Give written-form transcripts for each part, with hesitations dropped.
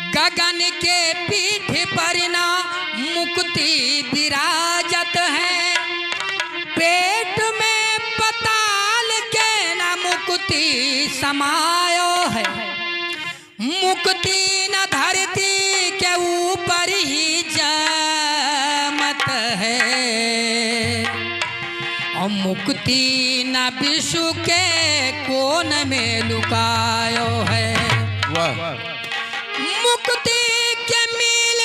गगन के पीठ पर ना मुक्ति विराजत है, पेट में पताल के ना मुक्ति समायो है। मुक्ति न धरती के ऊपर ही जमत है, और मुक्ति न विश्व के कोन में लुकायो है। मुक्ति के मिल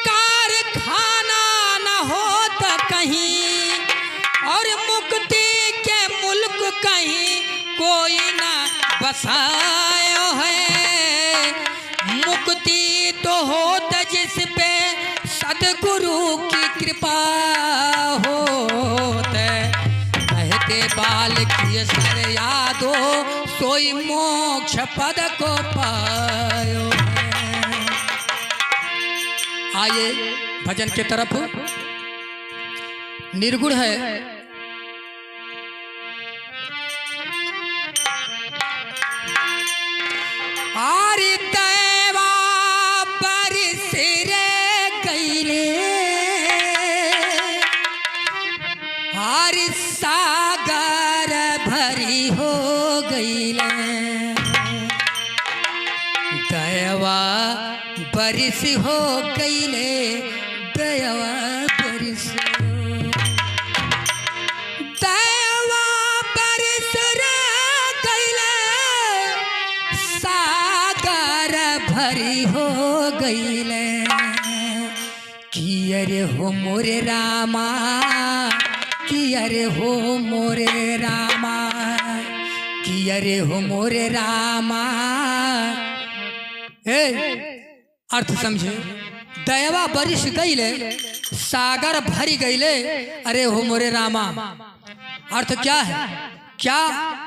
कारखाना न होता कहीं, और मुक्ति के मुल्क कहीं कोई न बसायो है। मुक्ति तो होता जिस पे सद्गुरु की कृपा होते, कहते बाल की सर यादो सोई मोक्ष पद को पायो। आइए भजन के तरफ। निर्गुण है आरी दैवा पर सिरे गईले, आरी सागर भरी हो गईले। दैवा बारिश हो गईले, दैवा बारिश, दैवा बारिश रे गईले, सागर भरी हो गईले। कियर हो मोरे रामा, कियर हो मोरे रामा, कियर हो मोरे रामा। अर्थ समझे, दैवा बारिश गईले, सागर भरी गईले, अरे हो मोरे रामा। अर्थ क्या है? क्या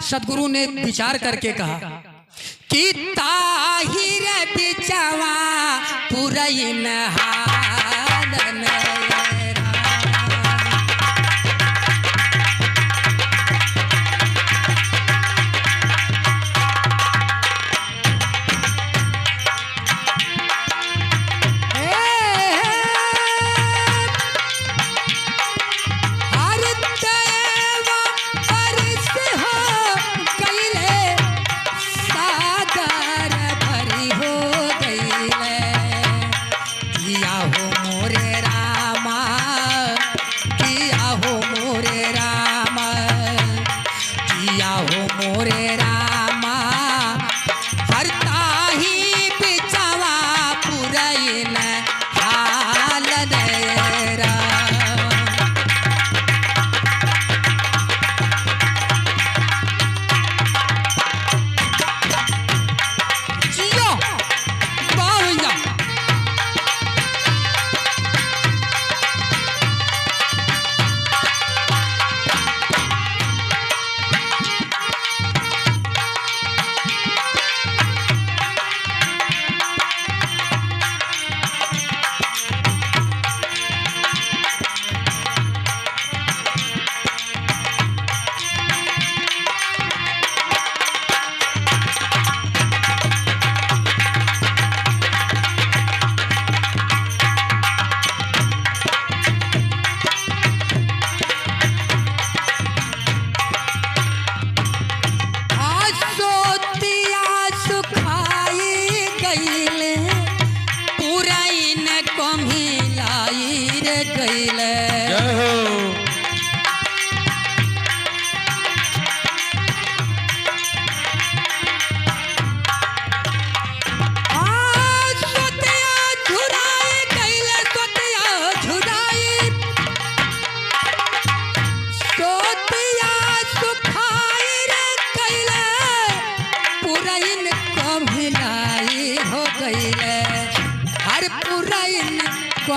सदगुरु ने विचार करके कहा कि ताहिर बिचवा पुरैन हालन।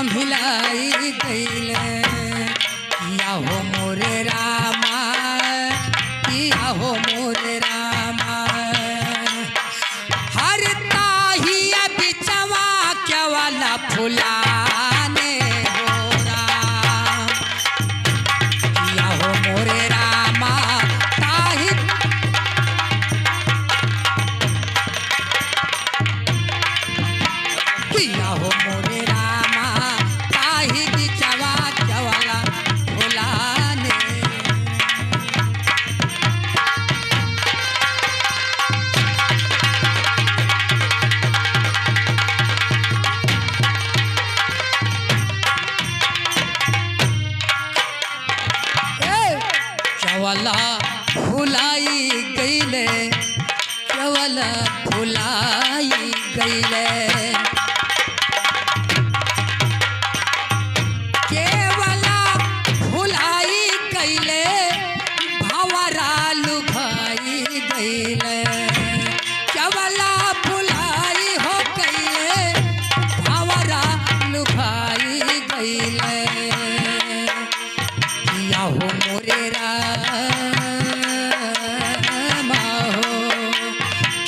मिलाई गईले। या हो मोरे रामा, या हो मोरे रामा, हर ताहिया बिचवा क्या वाला फुलाने हो राम। या हो मोरे रामा ताहि किया हो मोरे रामा ताही बिचवा चवला फुलाने चवला फुलाई गईले चवला फुलाई गईले केवला फुलाई गईले भंवरा लुभाई गईले चवला फुलाई हो गईले भंवरा लुभाई गईले किया हो मोरे रामा हो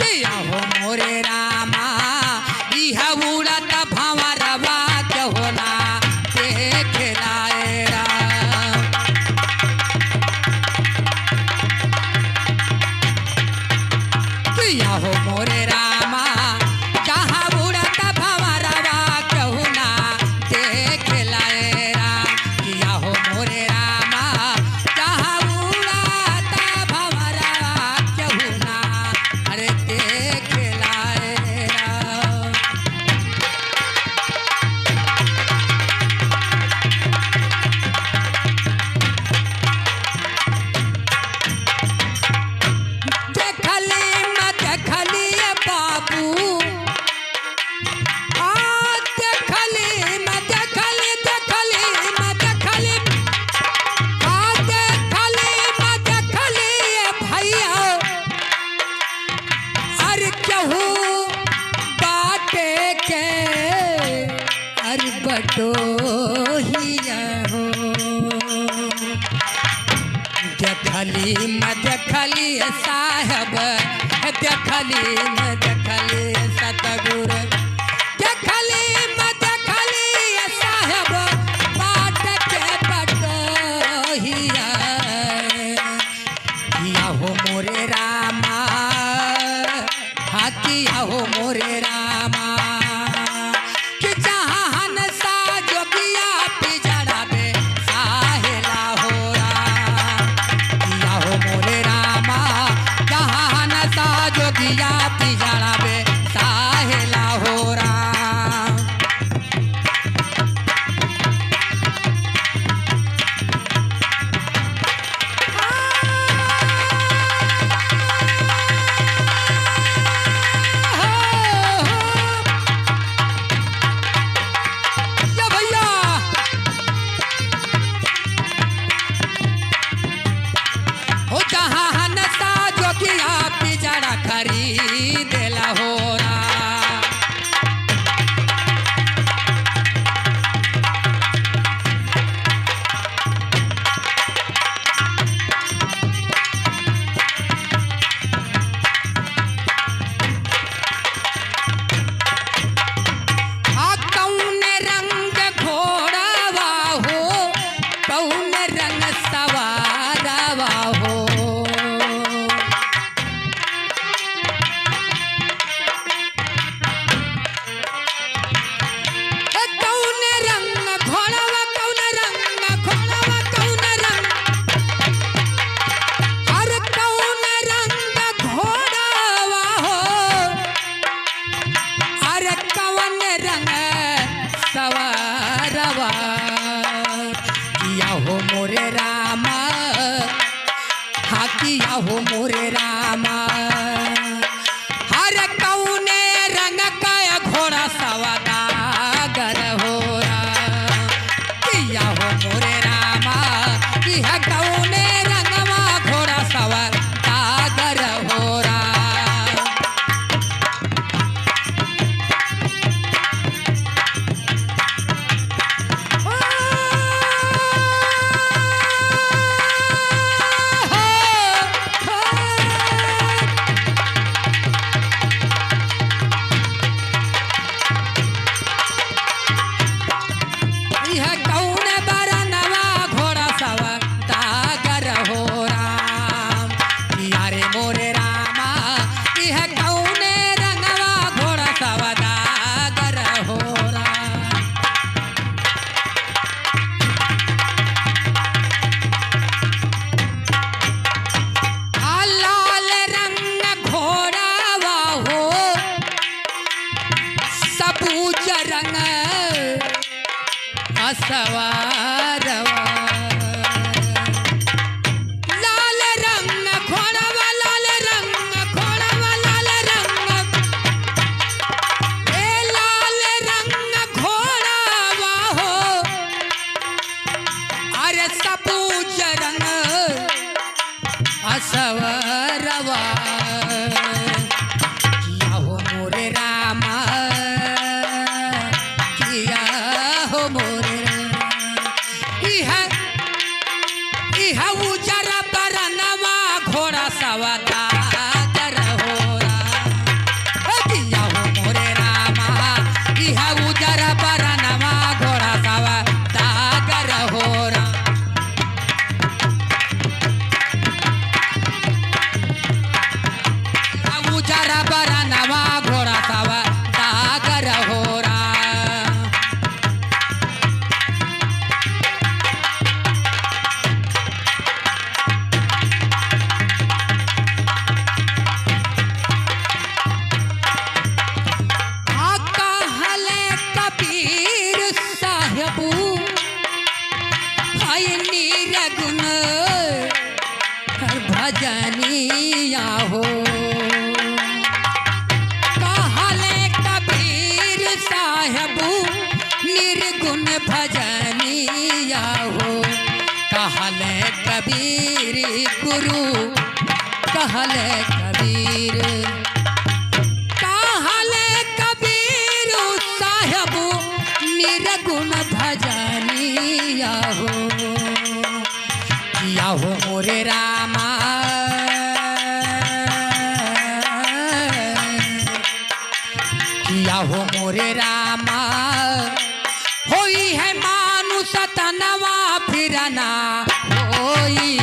किया हो मोरे रामा इह उड़त भंवरवा के होला देख लाए राम किया हो मोरे रामा जहाँ उड़त भंवरवा के होला देख लाए राम किया हो मोरे रामा जहाँ उड़त भंवरवा के होला अरे देख लाए राम देखली मैं देखली बाबू आ देखली मैं देखली देखली मैं देखली आ देखली मैं देखली भैया अरे केहू बाटे के अरे बटोहिया हो देखली मैं देखली साहब देखली मैं देखली सतगुरु देखली मैं देखली साहब बाट के बटोहिया किया हो मोरे रामा हाँ किया हो मोरे रामा कि जहाँ हंसा जोगिया पिजड़ा में साहेला हो राम किया हो मोरे रामा जहाँ हंसा जोगिया पिजड़ा में साहेला हो राम या भैया हो जहाँ हंसा जोगिया पिजड़ा खरीदेला हो राम आ कौन रंग घोड़ावा हो कौन रंग सवारावा हो कौन रंग घोड़ावा कौन रंग घोड़ावा कौन रंग अरे कौन रंग घोड़ावा हो अरे कौन रंग सवारवा किया हो मोरे रामा हाँ किया हो मोरे रामा हर कौने रंग का घोड़ा सवादागर हो राम किया हो मोरे रामा यह कौने रंगवा घोड़ा सवादागर हो राम असवारवा लाल रंग घोड़वा लाल रंग घोड़वा लाल रंग ए लाल रंग घोड़वा हो अरे सबूज रंग असवरवा किया हो मोरे रामा किया हो मोरे इहा उजर बरनवा घोड़ा सवदा कर होरा किया हो मोरे रामा इहा उजर बरनवा घोड़ा सवदा कर होरा उजर बरनवा घोड़ा सवदा कर होरा भजनिया हो कहले कबीर साहबू निर्गुण भजनिया हो कहले कबीर गुरु कहले कबीर साहबू निर्गुण भजनिया हो किया हो मोरे रामा किया हो मोरे रामा होई है मानुष तनवा फिरना होई